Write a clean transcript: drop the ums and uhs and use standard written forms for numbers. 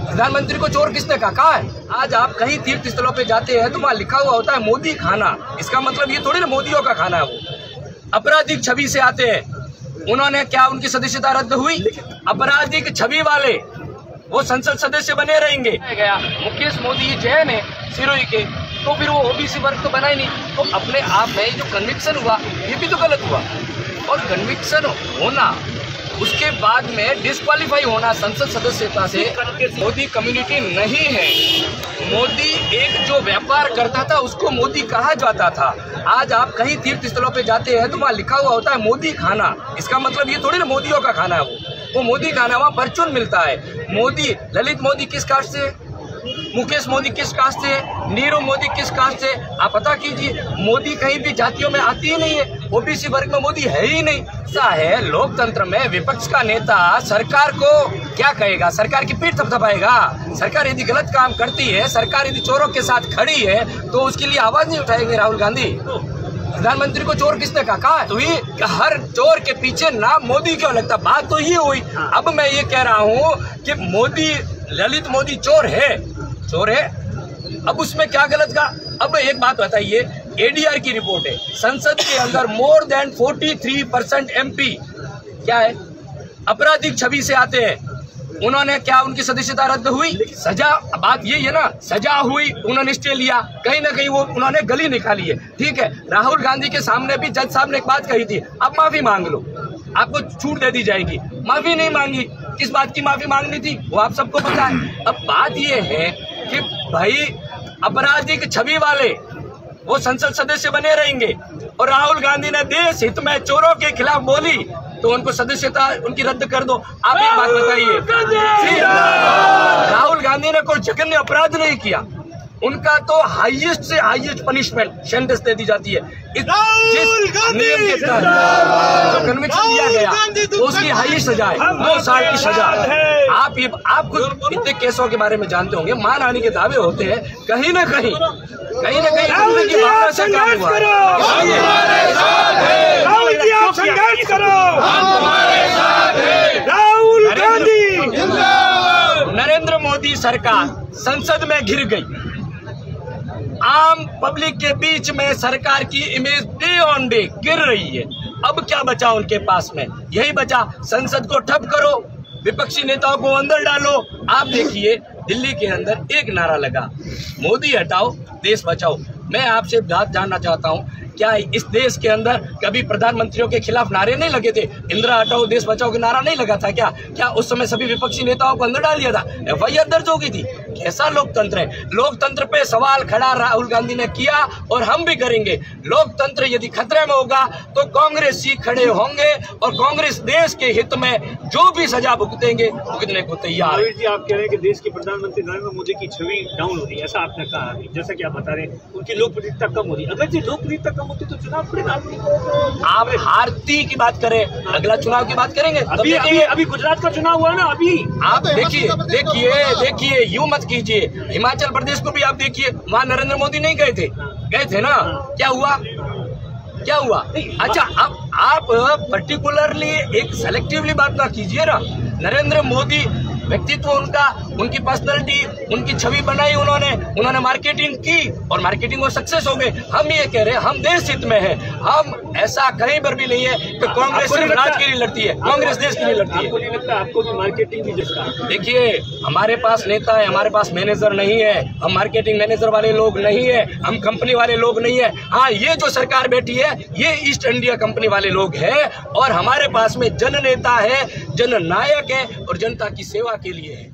प्रधानमंत्री को चोर किसने कहा है? आज आप कहीं तीर्थ स्थलों पे जाते हैं तो वहाँ लिखा हुआ होता है मोदी खाना। इसका मतलब ये थोड़ी ना मोदियों का खाना है। वो आपराधिक छवि से आते हैं। उन्होंने क्या उनकी सदस्यता रद्द हुई? आपराधिक छवि वाले वो संसद सदस्य बने रहेंगे। मुकेश मोदी जैन है सिरोही के, तो फिर वो ओबीसी वर्ग तो बना ही नहीं। तो अपने आप में जो कन्विक्शन हुआ ये भी तो गलत हुआ। और कन्विक्शन होना उसके बाद में डिस्क्वालीफाई होना संसद सदस्यता से, मोदी कम्युनिटी नहीं है। मोदी एक जो व्यापार करता था उसको मोदी कहा जाता था। आज आप कहीं तीर्थ स्थलों पे जाते हैं तो वहाँ लिखा हुआ होता है मोदी खाना। इसका मतलब ये थोड़ी ना मोदियों का खाना है। वो मोदी खाना वहाँ परचून मिलता है। मोदी, ललित मोदी किस कास्ट से, मुकेश मोदी किस कास्ट से, नीरव मोदी किस कास्ट से, आप पता कीजिए। मोदी कहीं भी जातियों में आती ही नहीं है। ओबीसी वर्ग में मोदी है ही नहीं। ऐसा है लोकतंत्र में विपक्ष का नेता सरकार को क्या कहेगा? सरकार की पीठ थपथपाएगा। सरकार यदि गलत काम करती है, सरकार यदि चोरों के साथ खड़ी है तो उसके लिए आवाज नहीं उठाएंगे राहुल गांधी। प्रधानमंत्री को चोर किसने कहा? तो ये हर चोर के पीछे नाम मोदी क्यों लगता? बात तो ये हुई। अब मैं ये कह रहा हूँ कि मोदी, ललित मोदी चोर है, चोर है। अब उसमें क्या गलत का? अब एक बात बताइए, एडीआर की रिपोर्ट है, संसद के अंदर मोर देन 43% एमपी क्या है आपराधिक छवि से आते हैं। उन्होंने क्या उनकी सदस्यता रद्द हुई? सजा, बात यही है ना, सजा हुई, उन्होंने स्टे लिया, कहीं ना कहीं वो उन्होंने गली निकाली है। ठीक है, राहुल गांधी के सामने भी जज साहब ने एक बात कही थी, आप माफी मांग लो, आपको छूट दे दी जाएगी। माफी नहीं मांगी। किस बात की माफी मांगनी थी वो आप सबको पता है। अब बात ये है कि भाई आपराधिक छवि वाले वो संसद सदस्य बने रहेंगे। और राहुल गांधी ने देश हित में चोरों के खिलाफ बोली तो उनको सदस्यता उनकी रद्द कर दो। आप एक बात बताइए, राहुल गांधी ने कोई जघन्य अपराध नहीं किया, उनका तो हाईएस्ट से हाईएस्ट पनिशमेंट सेंटेंस दे दी जाती है। जिस नियम के तहत जो कन्विक्शन दिया गया उसकी हाईएस्ट सजा है 2 साल की सजा। आप खुद इतने केसों के बारे में जानते होंगे, मानहानि के दावे होते हैं, कहीं ना कहीं की भावना से काम हुआ। राहुल गांधी, नरेंद्र मोदी सरकार संसद में घिर गई। आम पब्लिक के बीच में सरकार की इमेज डे ऑन डे गिर रही है। अब क्या बचा उनके पास में? यही बचा, संसद को ठप करो, विपक्षी नेताओं को अंदर डालो। आप देखिए दिल्ली के अंदर एक नारा लगा, मोदी हटाओ देश बचाओ। मैं आपसे बात जानना चाहता हूं, क्या इस देश के अंदर कभी प्रधानमंत्रियों के खिलाफ नारे नहीं लगे थे? इंदिरा हटाओ देश बचाओ के नारा नहीं लगा था क्या? क्या उस समय सभी विपक्षी नेताओं को अंदर डाल दिया था? एफआईआर दर्ज हो गई थी। कैसा लोकतंत्र है? लोकतंत्र पे सवाल खड़ा राहुल गांधी ने किया और हम भी करेंगे। लोकतंत्र यदि खतरे में होगा तो कांग्रेस ही खड़े होंगे और कांग्रेस देश के हित में जो भी सजा भुगतेंगे भुगतने को तैयार है। जी, आप कह रहे हैं कि देश के प्रधानमंत्री नरेंद्र मोदी की छवि डाउन हो रही है, ऐसा आपने कहा। जैसा कि आप बता रहे हैं उनकी लोकप्रियता कम हो रही है। अगर जी लोकप्रियता कम होती तो चुनाव आप हारती की बात करें, अगला चुनाव की बात करेंगे। अभी गुजरात का चुनाव हुआ ना, अभी आप देखिए यूं मत कीजिए। हिमाचल प्रदेश को भी आप देखिए, वहाँ नरेंद्र मोदी नहीं गए थे ना, क्या हुआ? अच्छा, अब आप पर्टिकुलरली एक सेलेक्टिवली बात ना कीजिए ना। नरेंद्र मोदी व्यक्तित्व उनकी पर्सनैलिटी, उनकी छवि बनाई उन्होंने मार्केटिंग की और मार्केटिंग वो सक्सेस हो गए। हम ये कह रहे हैं हम देश हित में है। हम ऐसा कहीं पर भी नहीं है कि कांग्रेस सिर्फ राज के लिए लड़ती है, कांग्रेस देश के लिए लड़ती है। आपको नहीं लगता आपको भी मार्केटिंग की जिसका? देखिए, हमारे पास नेता है, हमारे पास मैनेजर नहीं है। हम मार्केटिंग मैनेजर वाले लोग नहीं है, हम कंपनी वाले लोग नहीं है। हाँ, ये जो सरकार बैठी है ये ईस्ट इंडिया कंपनी वाले लोग हैं और हमारे पास में जननेता है, जननायक है और जनता की सेवा के लिए है।